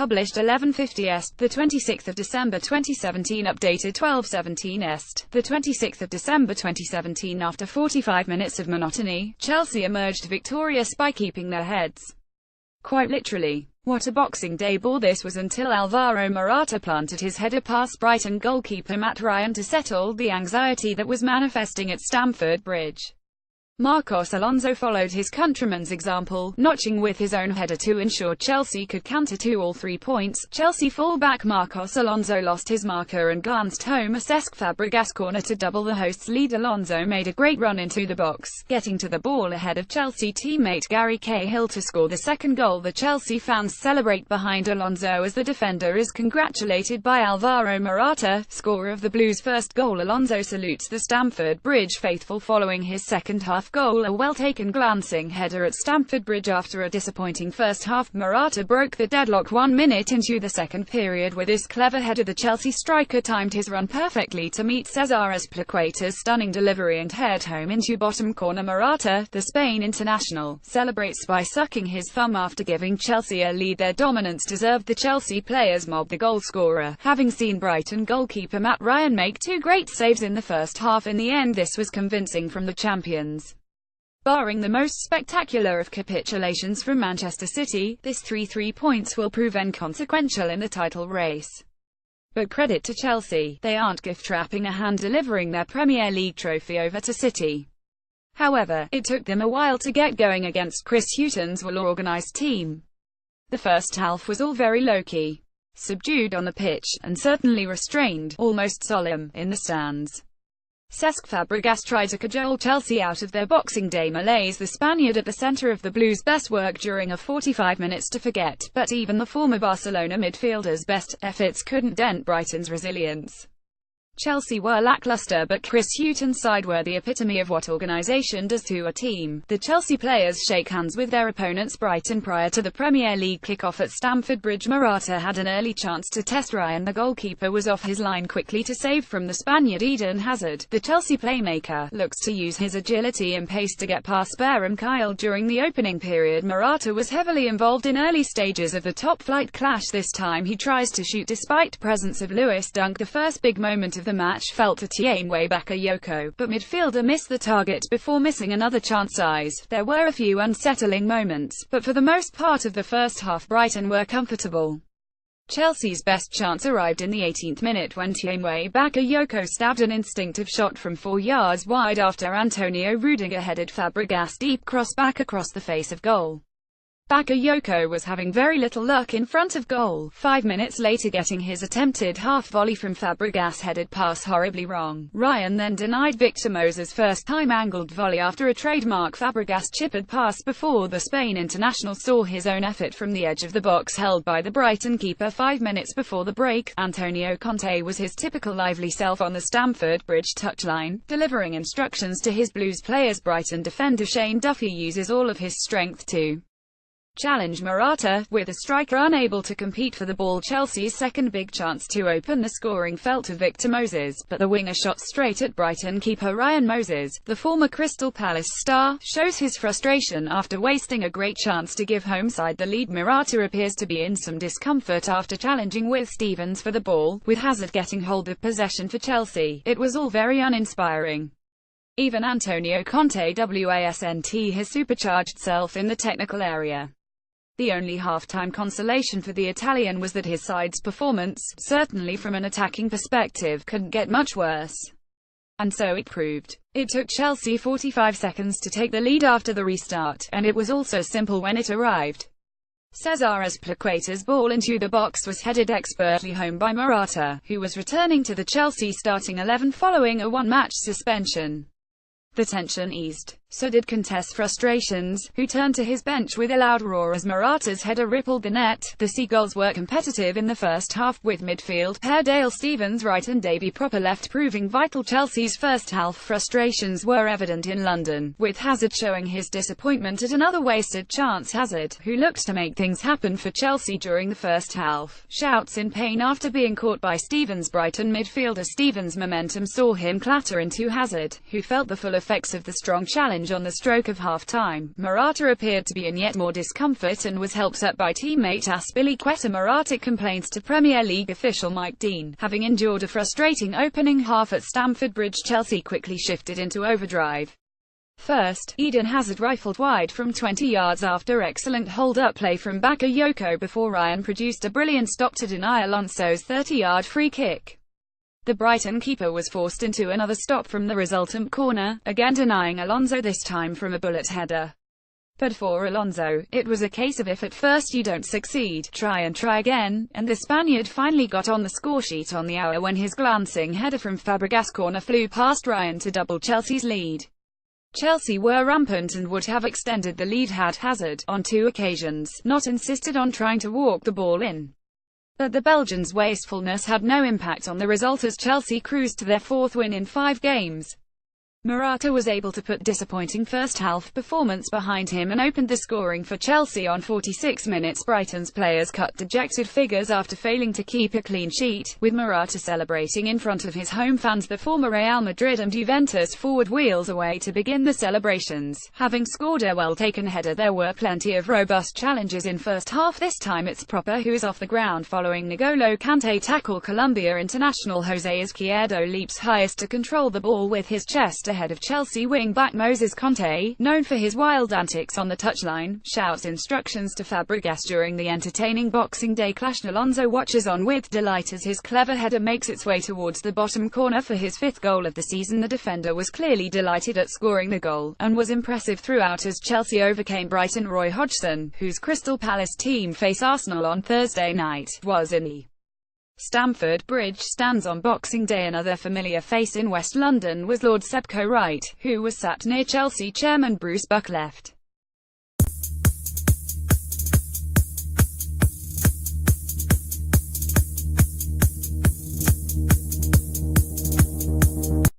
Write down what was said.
published 11:50 est, the 26th of December 2017, updated 12:17 est, the 26th of December 2017. After 45 minutes of monotony, Chelsea emerged victorious by keeping their heads. Quite literally. What a Boxing Day ball this was, until Alvaro Morata planted his header past Brighton goalkeeper Matt Ryan to settle the anxiety that was manifesting at Stamford Bridge. Marcos Alonso followed his countryman's example, notching with his own header to ensure Chelsea could counter to all 3 points. Chelsea fullback Marcos Alonso lost his marker and glanced home a cesc Fabregas corner to double the hosts' lead. Alonso made a great run into the box, getting to the ball ahead of Chelsea teammate Gary Cahill to score the second goal. The Chelsea fans celebrate behind Alonso as the defender is congratulated by Alvaro Morata, scorer of the Blues' first goal. Alonso salutes the Stamford Bridge faithful following his second half goal, a well-taken glancing header at Stamford Bridge. After a disappointing first half, Morata broke the deadlock 1 minute into the second period with this clever header. The Chelsea striker timed his run perfectly to meet Cesar Azpilicueta's stunning delivery and head home into bottom corner. Morata, the Spain international, celebrates by sucking his thumb after giving Chelsea a lead. Their dominance deserved. The Chelsea players mobbed the goalscorer, having seen Brighton goalkeeper Matt Ryan make 2 great saves in the first half. In the end, this was convincing from the champions. Barring the most spectacular of capitulations from Manchester City, this 3 points will prove inconsequential in the title race. But credit to Chelsea, they aren't gift-wrapping a hand delivering their Premier League trophy over to City. However, it took them a while to get going against Chris Hughton's well-organised team. The first half was all very low-key, subdued on the pitch, and certainly restrained, almost solemn, in the stands. Cesc Fabregas tried to cajole Chelsea out of their Boxing Day malaise. The Spaniard at the centre of the Blues' best work during a 45 minutes to forget, but even the former Barcelona midfielder's best efforts couldn't dent Brighton's resilience. Chelsea were lacklustre, but Chris Hughton's side were the epitome of what organisation does to a team. The Chelsea players shake hands with their opponents Brighton prior to the Premier League kick-off at Stamford Bridge. Morata had an early chance to test Ryan. The goalkeeper was off his line quickly to save from the Spaniard Eden Hazard. The Chelsea playmaker looks to use his agility and pace to get past Spare Cahill. During the opening period, Morata was heavily involved in early stages of the top-flight clash. This time he tries to shoot despite presence of Lewis Dunk. The first big moment of the match fell to Tiemwe Bakayoko, but midfielder missed the target before missing another chance. There were a few unsettling moments, but for the most part of the first half Brighton were comfortable. Chelsea's best chance arrived in the 18th minute when Tiemwe Bakayoko stabbed an instinctive shot from 4 yards wide after Antonio Rudiger headed Fabregas deep cross back across the face of goal. Bakayoko was having very little luck in front of goal, 5 minutes later getting his attempted half-volley from Fabregas headed pass horribly wrong. Ryan then denied Victor Moses' first-time angled volley after a trademark Fabregas chippered pass before the Spain international saw his own effort from the edge of the box held by the Brighton keeper. 5 minutes before the break, Antonio Conte was his typical lively self on the Stamford Bridge touchline, delivering instructions to his Blues players. Brighton defender Shane Duffy uses all of his strength to challenge Morata, with the striker unable to compete for the ball. Chelsea's second big chance to open the scoring fell to Victor Moses, but the winger shot straight at Brighton keeper Ryan. Moses, the former Crystal Palace star, shows his frustration after wasting a great chance to give home side the lead. Morata appears to be in some discomfort after challenging with Stevens for the ball, with Hazard getting hold of possession for Chelsea. It was all very uninspiring. Even Antonio Conte wasn't his supercharged self in the technical area. The only half-time consolation for the Italian was that his side's performance, certainly from an attacking perspective, couldn't get much worse. And so it proved. It took Chelsea 45 seconds to take the lead after the restart, and it was also simple when it arrived. Cesar Azpilicueta's ball into the box was headed expertly home by Morata, who was returning to the Chelsea starting 11 following a one-match suspension. The tension eased. So did Conte's frustrations, who turned to his bench with a loud roar as Morata's header rippled the net. The Seagulls were competitive in the first half, with midfield pair Dale Stevens right and Davy Proper left proving vital. Chelsea's first half frustrations were evident in London, with Hazard showing his disappointment at another wasted chance. Hazard, who looked to make things happen for Chelsea during the first half, shouts in pain after being caught by Stevens. Brighton midfielder Stevens' momentum saw him clatter into Hazard, who felt the full effects of the strong challenge challenge on the stroke of half-time. Morata appeared to be in yet more discomfort and was helped up by teammate azpilicueta. Morata complains to Premier League official Mike Dean. Having endured a frustrating opening half at Stamford Bridge, Chelsea quickly shifted into overdrive. First, Eden Hazard rifled wide from 20 yards after excellent hold-up play from Bakayoko before Ryan produced a brilliant stop to deny Alonso's 30-yard free kick. The Brighton keeper was forced into another stop from the resultant corner, again denying Alonso, this time from a bullet header. But for Alonso, it was a case of if at first you don't succeed, try and try again, and the Spaniard finally got on the scoresheet on the hour when his glancing header from Fabregas' corner flew past Ryan to double Chelsea's lead. Chelsea were rampant and would have extended the lead had Hazard, on 2 occasions, not insisted on trying to walk the ball in. But the Belgians' wastefulness had no impact on the result as Chelsea cruised to their 4th win in 5 games. Morata was able to put disappointing first-half performance behind him and opened the scoring for Chelsea on 46 minutes. Brighton's players cut dejected figures after failing to keep a clean sheet, with Morata celebrating in front of his home fans. The former Real Madrid and Juventus forward wheels away to begin the celebrations. Having scored a well-taken header, there were plenty of robust challenges in first half. This time it's Proper who is off the ground following N'Golo Kante tackle. Colombia international Jose Izquierdo leaps highest to control the ball with his chest ahead of Chelsea wing-back Moses Conte, known for his wild antics on the touchline, shouts instructions to Fabregas during the entertaining Boxing Day clash. Alonso watches on with delight as his clever header makes its way towards the bottom corner for his 5th goal of the season. The defender was clearly delighted at scoring the goal, and was impressive throughout as Chelsea overcame Brighton. Roy Hodgson, whose Crystal Palace team face Arsenal on Thursday night, was in the Stamford Bridge stands on Boxing Day. Another familiar face in West London was Lord Sebco Wright, who was sat near Chelsea chairman Bruce Buck. Left